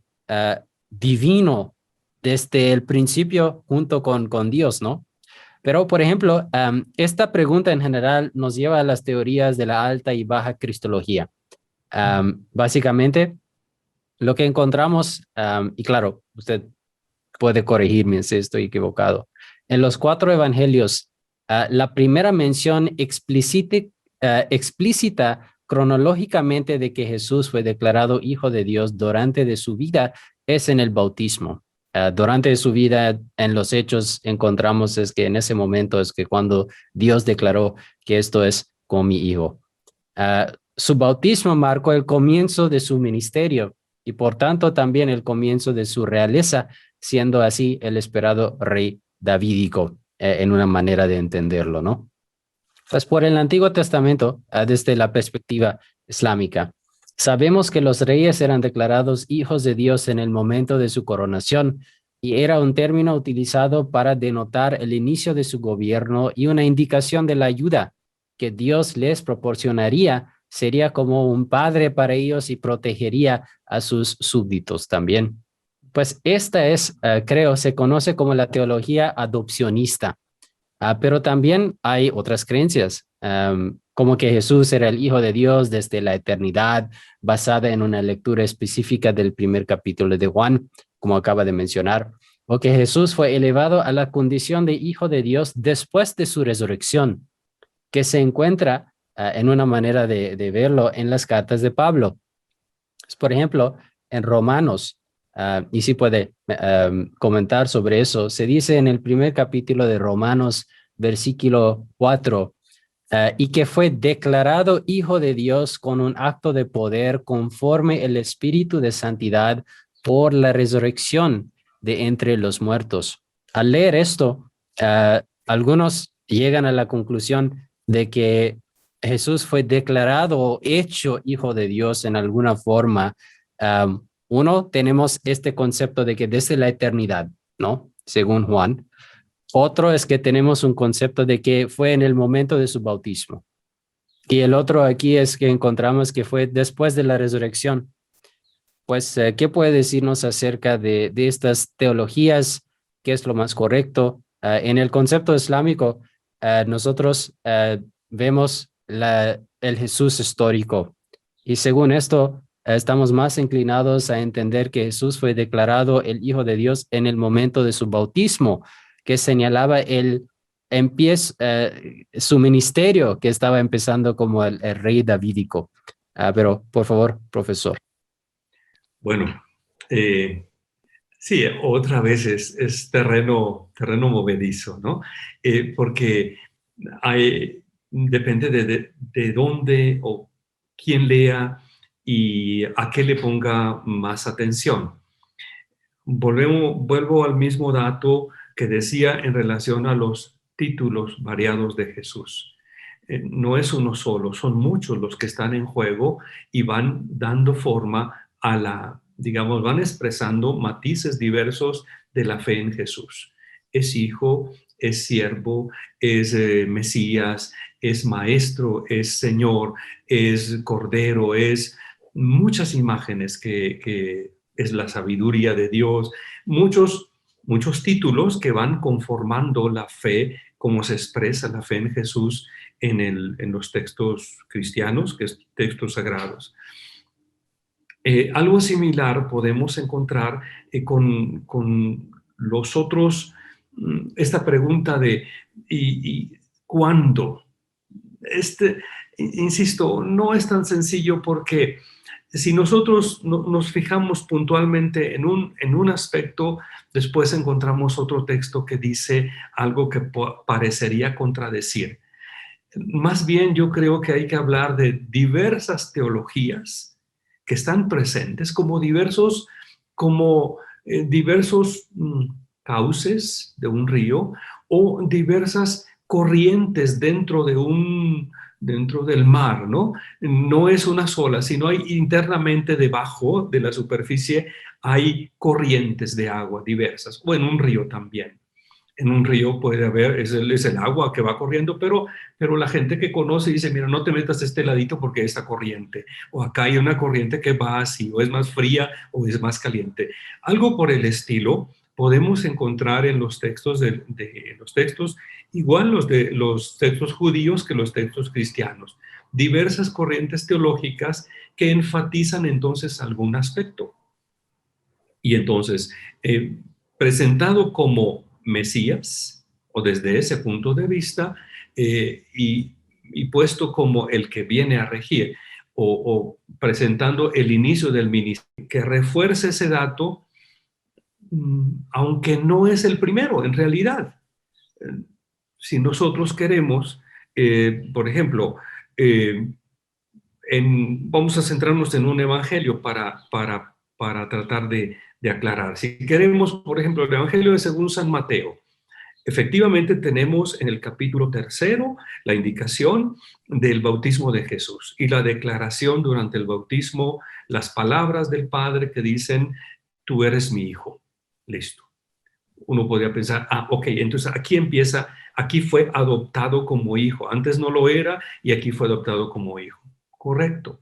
divino, desde el principio junto con Dios, ¿no? Pero, por ejemplo, esta pregunta en general nos lleva a las teorías de la alta y baja cristología. Básicamente, lo que encontramos, y claro, usted puede corregirme si estoy equivocado, en los 4 evangelios, la primera mención explícita cronológicamente de que Jesús fue declarado Hijo de Dios durante de su vida es en el bautismo. Durante su vida, en los hechos, encontramos es que en ese momento es que cuando Dios declaró que esto es como mi hijo. Su bautismo marcó el comienzo de su ministerio y por tanto también el comienzo de su realeza, siendo así el esperado rey davídico, en una manera de entenderlo, ¿no? Pues por el Antiguo Testamento, desde la perspectiva islámica, sabemos que los reyes eran declarados hijos de Dios en el momento de su coronación y era un término utilizado para denotar el inicio de su gobierno y una indicación de la ayuda que Dios les proporcionaría. Sería como un padre para ellos y protegería a sus súbditos también. Pues esta es, creo, se conoce como la teología adopcionista. Pero también hay otras creencias, como que Jesús era el Hijo de Dios desde la eternidad, basada en una lectura específica del primer capítulo de Juan, como acaba de mencionar, o que Jesús fue elevado a la condición de Hijo de Dios después de su resurrección, que se encuentra en una manera de verlo en las cartas de Pablo. Por ejemplo, en Romanos, y si puede comentar sobre eso, se dice en el primer capítulo de Romanos, versículo 4, y que fue declarado Hijo de Dios con un acto de poder conforme el Espíritu de Santidad por la resurrección de entre los muertos. Al leer esto, algunos llegan a la conclusión de que Jesús fue declarado o hecho Hijo de Dios en alguna forma. Uno, tenemos este concepto de que desde la eternidad, ¿no? Según Juan. Otro es que tenemos un concepto de que fue en el momento de su bautismo. Y el otro aquí es que encontramos que fue después de la resurrección. Pues, ¿qué puede decirnos acerca de estas teologías? ¿Qué es lo más correcto? En el concepto islámico, nosotros vemos el Jesús histórico. Y según esto, estamos más inclinados a entender que Jesús fue declarado el Hijo de Dios en el momento de su bautismo, que señalaba su ministerio que estaba empezando como el rey davídico. Pero, por favor, profesor. Bueno, sí, otra vez es terreno movedizo, ¿no? Porque depende de dónde o quién lea y a qué le ponga más atención. Vuelvo al mismo dato que decía en relación a los títulos variados de Jesús. No es uno solo, son muchos los que están en juego y van dando forma digamos, van expresando matices diversos de la fe en Jesús. Es hijo, es siervo, es Mesías, es maestro, es Señor, es Cordero, es muchas imágenes que es la sabiduría de Dios, muchos títulos que van conformando la fe, como se expresa la fe en Jesús en los textos cristianos, que es textos sagrados. Algo similar podemos encontrar con los otros, esta pregunta de ¿y cuándo? Insisto, no es tan sencillo porque si nosotros nos fijamos puntualmente en un aspecto, después encontramos otro texto que dice algo que parecería contradecir. Más bien yo creo que hay que hablar de diversas teologías que están presentes como diversos cauces de un río o diversas corrientes dentro del mar, ¿no? No es una sola, sino hay internamente debajo de la superficie hay corrientes de agua diversas, o en un río también. En un río puede haber, es el agua que va corriendo, pero la gente que conoce dice, mira, no te metas a este ladito porque está corriente, o acá hay una corriente que va así, o es más fría o es más caliente. Algo por el estilo podemos encontrar en los textos, igual los textos judíos que los textos cristianos. Diversas corrientes teológicas que enfatizan entonces algún aspecto. Y entonces, presentado como Mesías, o desde ese punto de vista, y puesto como el que viene a regir, o presentando el inicio del ministerio, que refuerce ese dato, aunque no es el primero, en realidad. Si nosotros queremos, por ejemplo, vamos a centrarnos en un evangelio para tratar de aclarar. Si queremos, por ejemplo, el evangelio de según San Mateo, efectivamente tenemos en el capítulo 3 la indicación del bautismo de Jesús y la declaración durante el bautismo, las palabras del Padre que dicen, tú eres mi hijo. Listo. Uno podría pensar, ok, entonces aquí fue adoptado como hijo. Antes no lo era y aquí fue adoptado como hijo. Correcto.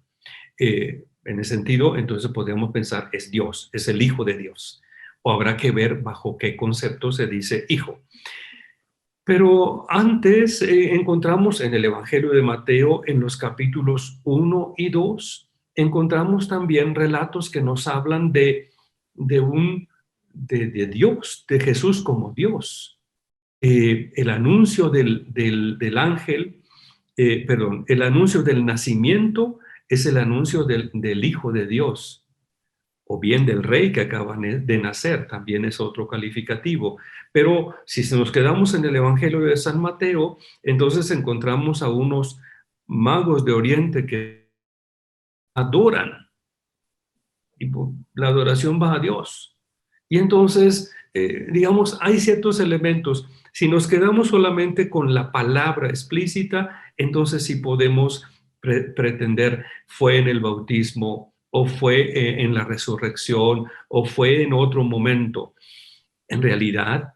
En ese sentido, entonces podríamos pensar, es Dios, es el Hijo de Dios. O habrá que ver bajo qué concepto se dice hijo. Pero antes encontramos en el Evangelio de Mateo, en los capítulos 1 y 2, encontramos también relatos que nos hablan de Dios, de Jesús como Dios. El anuncio del ángel, el anuncio del nacimiento es el anuncio del Hijo de Dios, o bien del Rey que acaba de nacer, también es otro calificativo. Pero si nos quedamos en el Evangelio de San Mateo, entonces encontramos a unos magos de Oriente que adoran, y la adoración va a Dios. Y entonces, digamos, hay ciertos elementos. Si nos quedamos solamente con la palabra explícita, entonces sí podemos pretender fue en el bautismo, o fue en la resurrección, o fue en otro momento. En realidad,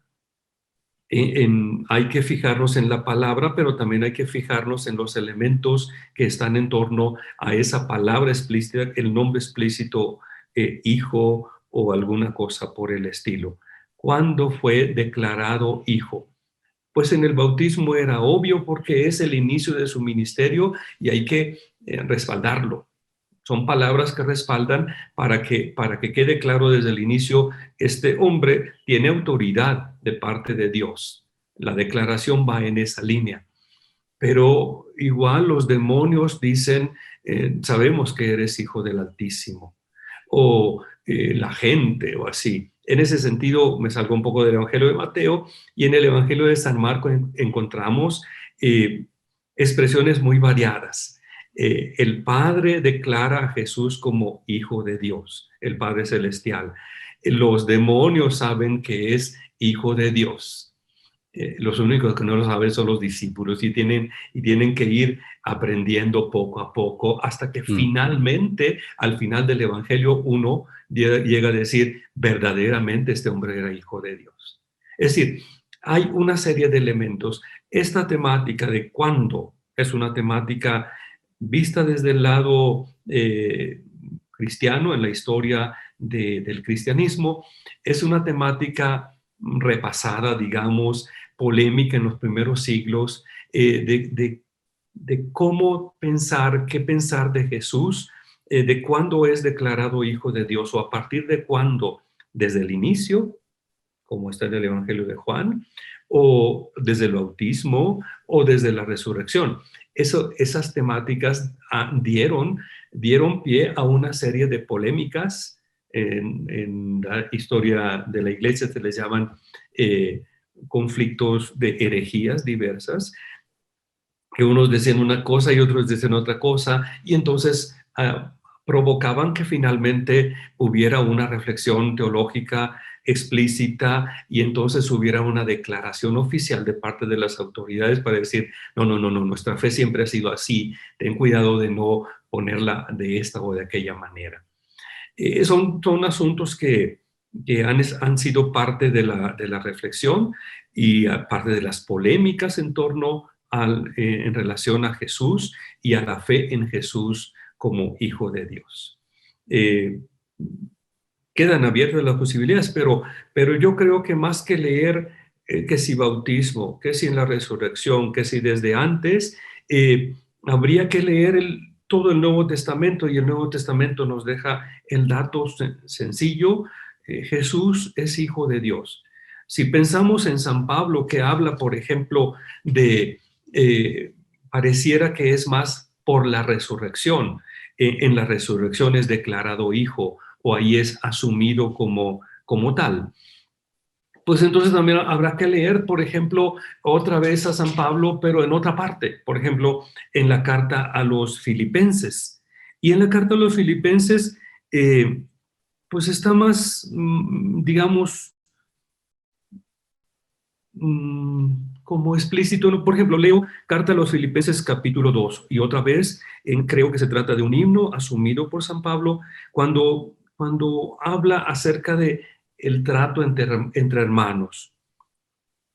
hay que fijarnos en la palabra, pero también hay que fijarnos en los elementos que están en torno a esa palabra explícita, el nombre explícito, hijo o alguna cosa por el estilo. ¿Cuándo fue declarado hijo? Pues en el bautismo era obvio porque es el inicio de su ministerio y hay que respaldarlo. Son palabras que respaldan para que quede claro desde el inicio, este hombre tiene autoridad de parte de Dios. La declaración va en esa línea. Pero igual los demonios dicen, sabemos que eres hijo del Altísimo. O la gente, o así. En ese sentido, me salgo un poco del Evangelio de Mateo, y en el Evangelio de San Marcos encontramos expresiones muy variadas. El Padre declara a Jesús como Hijo de Dios, el Padre Celestial. Los demonios saben que es Hijo de Dios. Los únicos que no lo saben son los discípulos y tienen que ir aprendiendo poco a poco hasta que finalmente, al final del Evangelio, uno llega a decir, verdaderamente este hombre era hijo de Dios. Es decir, hay una serie de elementos. Esta temática de cuándo es una temática vista desde el lado cristiano, en la historia del cristianismo, es una temática repasada, digamos, polémica en los primeros siglos, de cómo pensar, qué pensar de Jesús, de cuándo es declarado hijo de Dios o a partir de cuándo, desde el inicio, como está en el Evangelio de Juan, o desde el bautismo o desde la resurrección. Esas temáticas dieron pie a una serie de polémicas en la historia de la iglesia, se les llaman conflictos de herejías diversas, que unos decían una cosa y otros decían otra cosa, y entonces provocaban que finalmente hubiera una reflexión teológica explícita y entonces hubiera una declaración oficial de parte de las autoridades para decir, no, nuestra fe siempre ha sido así, ten cuidado de no ponerla de esta o de aquella manera. Son asuntos que han sido parte de la reflexión y parte de las polémicas en torno en relación a Jesús y a la fe en Jesús como Hijo de Dios. Quedan abiertas las posibilidades, pero yo creo que más que leer que si bautismo, que si en la resurrección, que si desde antes, habría que leer todo el Nuevo Testamento, y el Nuevo Testamento nos deja el dato sencillo: Jesús es Hijo de Dios. Si pensamos en San Pablo, que habla, por ejemplo, pareciera que es más por la resurrección. En la resurrección es declarado hijo, o ahí es asumido como tal. Pues entonces también habrá que leer, por ejemplo, otra vez a San Pablo, pero en otra parte, por ejemplo, en la carta a los Filipenses. Y en la carta a los Filipenses, pues está más, digamos, como explícito. Por ejemplo, leo Carta a los Filipenses capítulo 2, y otra vez creo que se trata de un himno asumido por San Pablo cuando habla acerca de el trato entre hermanos.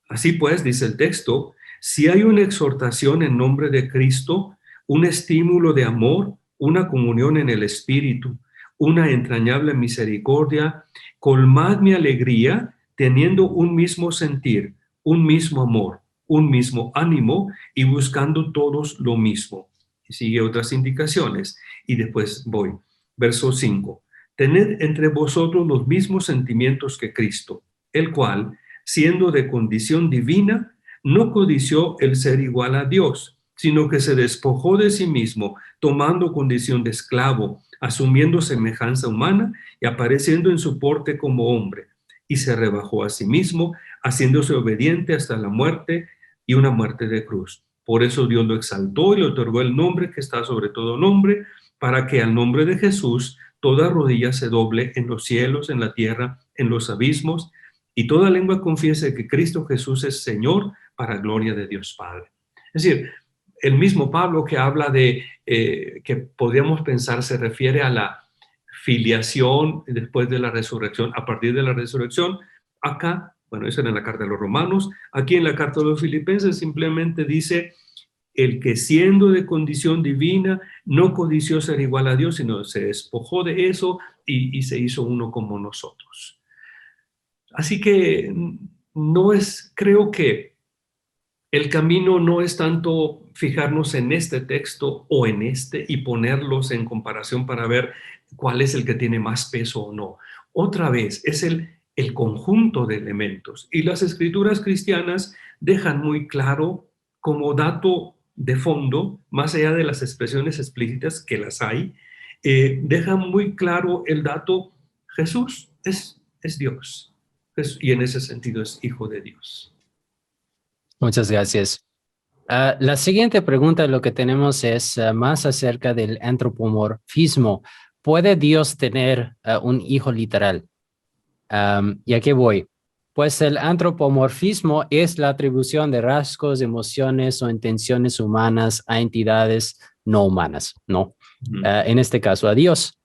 Así pues, dice el texto, si hay una exhortación en nombre de Cristo, un estímulo de amor, una comunión en el Espíritu, una entrañable misericordia, colmad mi alegría teniendo un mismo sentir, un mismo amor, un mismo ánimo y buscando todos lo mismo. Y sigue otras indicaciones y después voy. Verso 5. Tened entre vosotros los mismos sentimientos que Cristo, el cual, siendo de condición divina, no codició el ser igual a Dios, sino que se despojó de sí mismo, tomando condición de esclavo, asumiendo semejanza humana y apareciendo en su porte como hombre, y se rebajó a sí mismo, haciéndose obediente hasta la muerte, y una muerte de cruz. Por eso Dios lo exaltó y le otorgó el nombre que está sobre todo nombre, para que al nombre de Jesús toda rodilla se doble en los cielos, en la tierra, en los abismos, y toda lengua confiese que Cristo Jesús es Señor, para gloria de Dios Padre. Es decir, el mismo Pablo que habla de, que podríamos pensar se refiere a la filiación después de la resurrección, a partir de la resurrección, acá, bueno, eso era en la carta de los Romanos, aquí en la carta de los Filipenses simplemente dice, el que siendo de condición divina no codició ser igual a Dios, sino se despojó de eso y se hizo uno como nosotros. Así que creo que el camino no es tanto fijarnos en este texto o en este y ponerlos en comparación para ver cuál es el que tiene más peso o no. Otra vez, es el conjunto de elementos. Y las escrituras cristianas dejan muy claro como dato de fondo, más allá de las expresiones explícitas que las hay, dejan muy claro el dato: Jesús es Dios. Y en ese sentido es Hijo de Dios. Muchas gracias. La siguiente pregunta, lo que tenemos es más acerca del antropomorfismo. ¿Puede Dios tener un hijo literal? ¿Y a qué voy? Pues el antropomorfismo es la atribución de rasgos, emociones o intenciones humanas a entidades no humanas, ¿no? En este caso a Dios.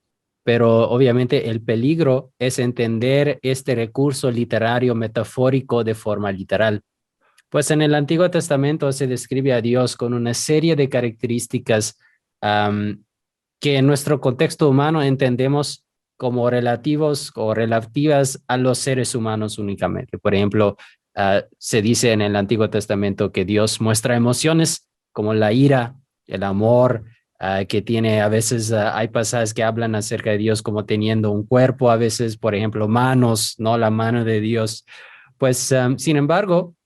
Pero obviamente el peligro es entender este recurso literario metafórico de forma literal. Pues en el Antiguo Testamento se describe a Dios con una serie de características que en nuestro contexto humano entendemos como relativos o relativas a los seres humanos únicamente. Por ejemplo, se dice en el Antiguo Testamento que Dios muestra emociones como la ira, el amor, que tiene a veces, hay pasajes que hablan acerca de Dios como teniendo un cuerpo, a veces, por ejemplo, manos, ¿no? La mano de Dios. Pues, sin embargo,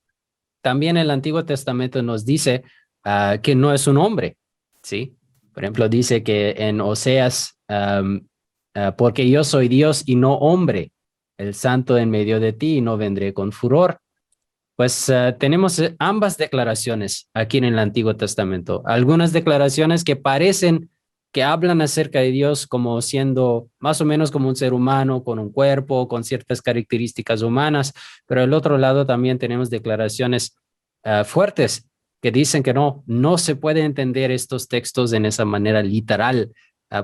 también el Antiguo Testamento nos dice que no es un hombre, ¿sí? Por ejemplo, dice que en Oseas, porque yo soy Dios y no hombre, el santo en medio de ti y no vendré con furor. Pues tenemos ambas declaraciones aquí en el Antiguo Testamento. Algunas declaraciones que parecen que hablan acerca de Dios como siendo más o menos como un ser humano, con un cuerpo, con ciertas características humanas, pero al otro lado también tenemos declaraciones fuertes que dicen que no se puede entender estos textos en esa manera literal,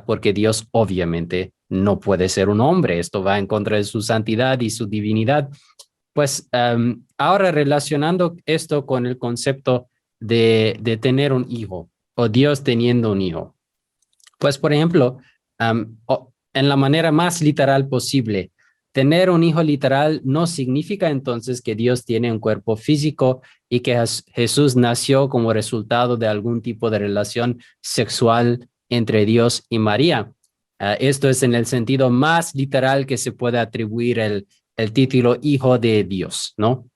porque Dios obviamente no puede ser un hombre. Esto va en contra de su santidad y su divinidad. Pues ahora relacionando esto con el concepto de tener un hijo o Dios teniendo un hijo. Pues, por ejemplo, en la manera más literal posible, tener un hijo literal no significa entonces que Dios tiene un cuerpo físico y que Jesús nació como resultado de algún tipo de relación sexual entre Dios y María. Esto es en el sentido más literal que se puede atribuir el título hijo de Dios, ¿no?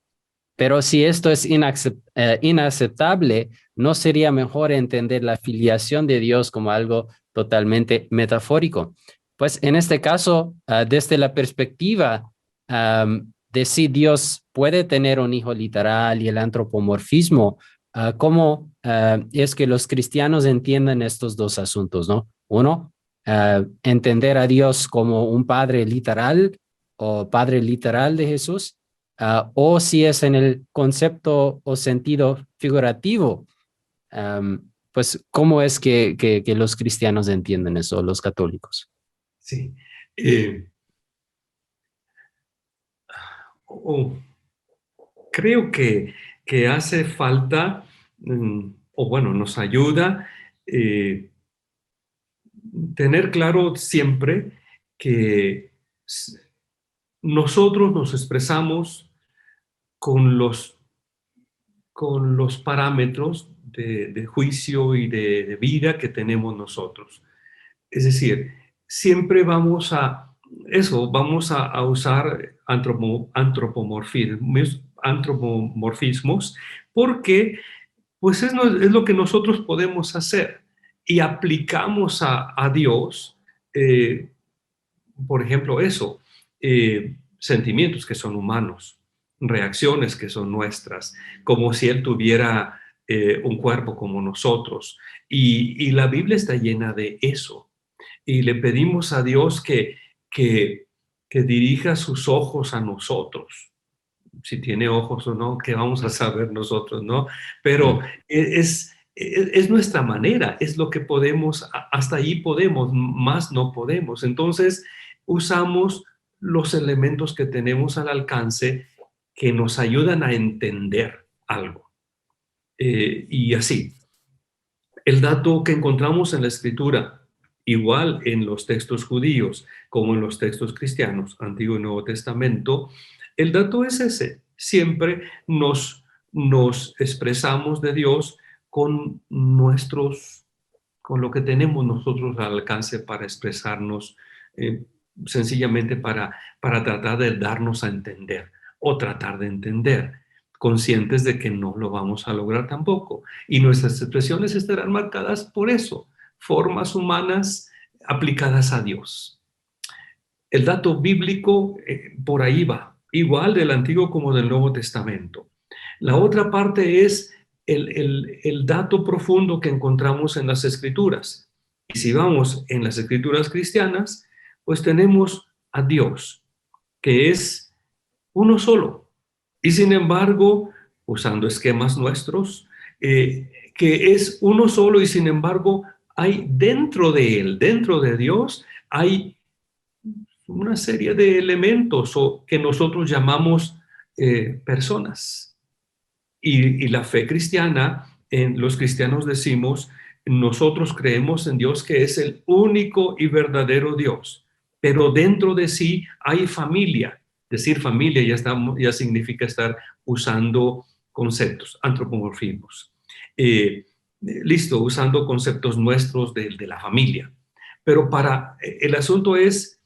Pero si esto es inaceptable, ¿no sería mejor entender la filiación de Dios como algo totalmente metafórico? Pues en este caso, desde la perspectiva de si Dios puede tener un hijo literal y el antropomorfismo, ¿cómo es que los cristianos entienden estos dos asuntos, ¿no? Uno, entender a Dios como un padre literal o padre literal de Jesús, o si es en el concepto o sentido figurativo, pues ¿cómo es que los cristianos entienden eso, los católicos? Sí. Creo que hace falta, o bueno, nos ayuda tener claro siempre que nosotros nos expresamos con los parámetros de juicio y de vida que tenemos nosotros. Es decir, siempre vamos a usar antropomorfismos porque pues es lo que nosotros podemos hacer y aplicamos a Dios, por ejemplo, sentimientos que son humanos, reacciones que son nuestras, como si Él tuviera un cuerpo como nosotros. Y la Biblia está llena de eso. Y le pedimos a Dios que dirija sus ojos a nosotros. Si tiene ojos o no, ¿qué vamos a saber nosotros, no? Pero es nuestra manera, es lo que podemos, hasta ahí podemos, más no podemos. Entonces, usamos los elementos que tenemos al alcance que nos ayudan a entender algo. Y así, el dato que encontramos en la Escritura, igual en los textos judíos como en los textos cristianos, Antiguo y Nuevo Testamento, el dato es ese. Siempre nos expresamos de Dios con lo que tenemos nosotros al alcance para expresarnos, sencillamente para tratar de darnos a entender o tratar de entender, conscientes de que no lo vamos a lograr tampoco. Y nuestras expresiones estarán marcadas por eso, formas humanas aplicadas a Dios. El dato bíblico por ahí va, igual del Antiguo como del Nuevo Testamento. La otra parte es el dato profundo que encontramos en las Escrituras. Y si vamos en las Escrituras cristianas, pues tenemos a Dios, que es uno solo, Y sin embargo, usando esquemas nuestros, que es uno solo y sin embargo hay dentro de él, dentro de Dios, hay una serie de elementos que nosotros llamamos personas. Y la fe cristiana, los cristianos decimos, nosotros creemos en Dios que es el único y verdadero Dios, pero dentro de sí hay familia. Decir familia ya significa estar usando conceptos, antropomorfismos. Listo, usando conceptos nuestros de la familia. Pero el asunto es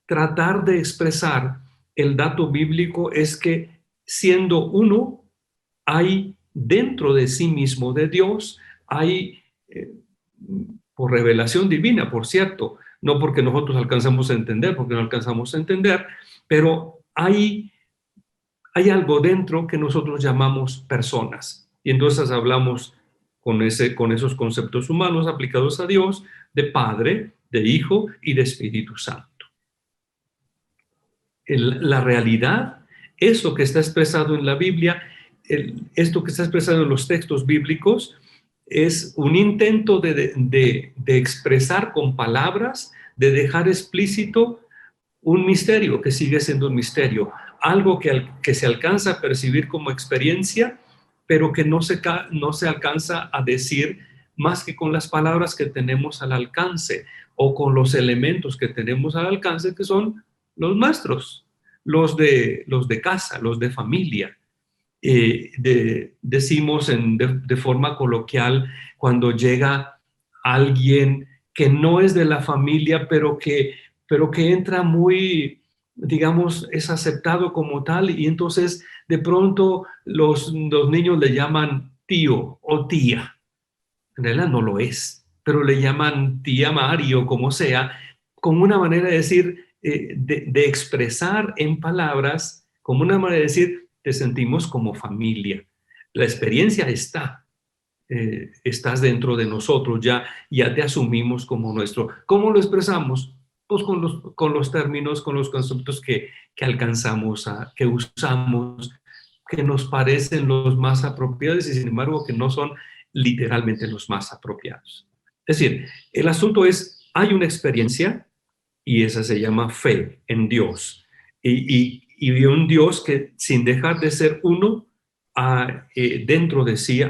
tratar de expresar el dato bíblico es que siendo uno, hay dentro de sí mismo de Dios, hay, por revelación divina, por cierto, no porque nosotros alcanzamos a entender, porque no alcanzamos a entender, pero hay algo dentro que nosotros llamamos personas. Y entonces hablamos con esos conceptos humanos aplicados a Dios, de Padre, de Hijo y de Espíritu Santo. La realidad, eso que está expresado en la Biblia, esto que está expresado en los textos bíblicos, es un intento de expresar con palabras, de dejar explícito un misterio que sigue siendo un misterio, algo que se alcanza a percibir como experiencia, pero que no se alcanza a decir más que con las palabras que tenemos al alcance o con los elementos que tenemos al alcance, que son los nuestros, los de casa, los de familia. Decimos de forma coloquial cuando llega alguien que no es de la familia, pero que entra muy, digamos, es aceptado como tal, y entonces de pronto los niños le llaman tío o tía. En realidad no lo es, pero le llaman tía Mari o como sea, como una manera de decir, de expresar en palabras, como una manera de decir, te sentimos como familia. La experiencia está. Estás dentro de nosotros, ya te asumimos como nuestro. ¿Cómo lo expresamos? Pues con los términos, con los conceptos que alcanzamos, que usamos, que nos parecen los más apropiados y sin embargo que no son literalmente los más apropiados. Es decir, el asunto es, hay una experiencia y esa se llama fe en Dios. Y un Dios que sin dejar de ser uno, dentro de sí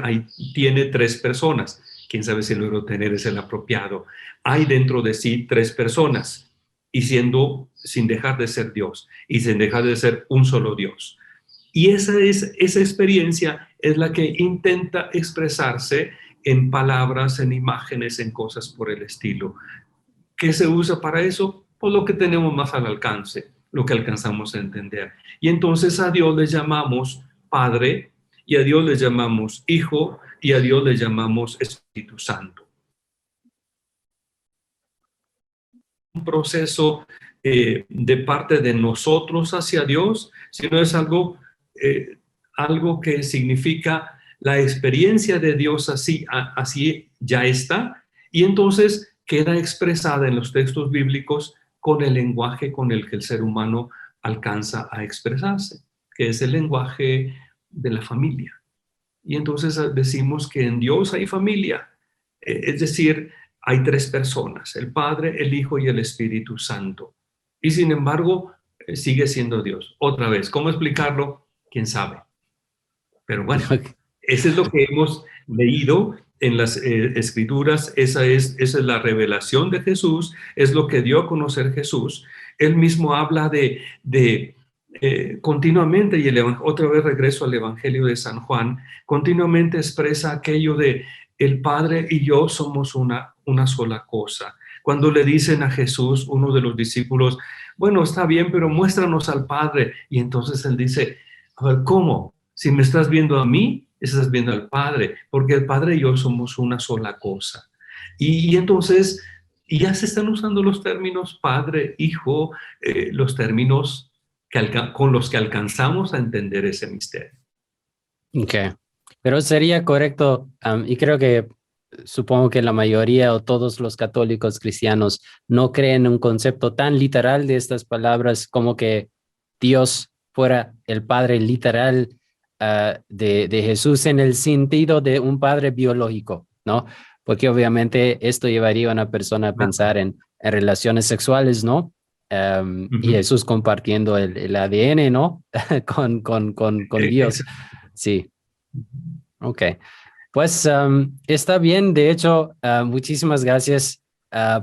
tiene tres personas. Quién sabe si luego tener es el apropiado. Hay dentro de sí tres personas y sin dejar de ser Dios y sin dejar de ser un solo Dios. Y esa experiencia es la que intenta expresarse en palabras, en imágenes, en cosas por el estilo. ¿Qué se usa para eso? Pues lo que tenemos más al alcance, lo que alcanzamos a entender. Y entonces a Dios le llamamos Padre, y a Dios le llamamos Hijo, y a Dios le llamamos Espíritu Santo. Un proceso de parte de nosotros hacia Dios, sino es algo que significa la experiencia de Dios así ya está, y entonces queda expresada en los textos bíblicos con el lenguaje con el que el ser humano alcanza a expresarse, que es el lenguaje de la familia. Y entonces decimos que en Dios hay familia, es decir, hay tres personas, el Padre, el Hijo y el Espíritu Santo. Y sin embargo, sigue siendo Dios. Otra vez, ¿cómo explicarlo? ¿Quién sabe? Pero bueno, eso es lo que hemos leído en las Escrituras. Esa es la revelación de Jesús, es lo que dio a conocer Jesús. Él mismo habla continuamente, y otra vez regreso al Evangelio de San Juan, continuamente expresa aquello de el Padre y yo somos una sola cosa. Cuando le dicen a Jesús, uno de los discípulos, bueno, está bien, pero muéstranos al Padre. Y entonces él dice, a ver, ¿cómo? Si me estás viendo a mí, estás viendo al Padre, porque el Padre y yo somos una sola cosa. Y entonces ya se están usando los términos Padre, Hijo, los términos con los que alcanzamos a entender ese misterio. Okay. Pero sería correcto, y creo que supongo que la mayoría o todos los católicos cristianos no creen un concepto tan literal de estas palabras como que Dios fuera el padre literal de Jesús en el sentido de un padre biológico, ¿no? Porque obviamente esto llevaría a una persona a pensar en relaciones sexuales, ¿no? Y Jesús compartiendo el ADN, ¿no? con Dios. Sí. Ok. Pues está bien. De hecho, muchísimas gracias,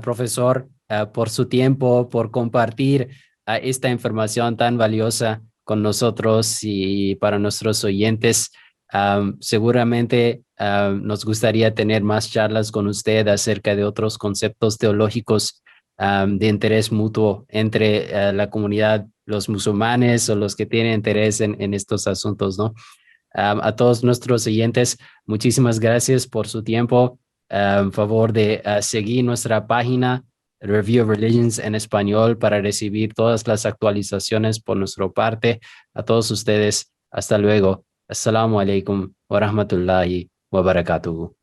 profesor, por su tiempo, por compartir esta información tan valiosa con nosotros y para nuestros oyentes. Seguramente nos gustaría tener más charlas con usted acerca de otros conceptos teológicos de interés mutuo entre la comunidad, los musulmanes o los que tienen interés en estos asuntos, ¿no? A todos nuestros oyentes, muchísimas gracias por su tiempo. Favor de seguir nuestra página Review of Religions en español para recibir todas las actualizaciones por nuestra parte. A todos ustedes, hasta luego. Assalamu alaikum wa rahmatullahi wa barakatuhu.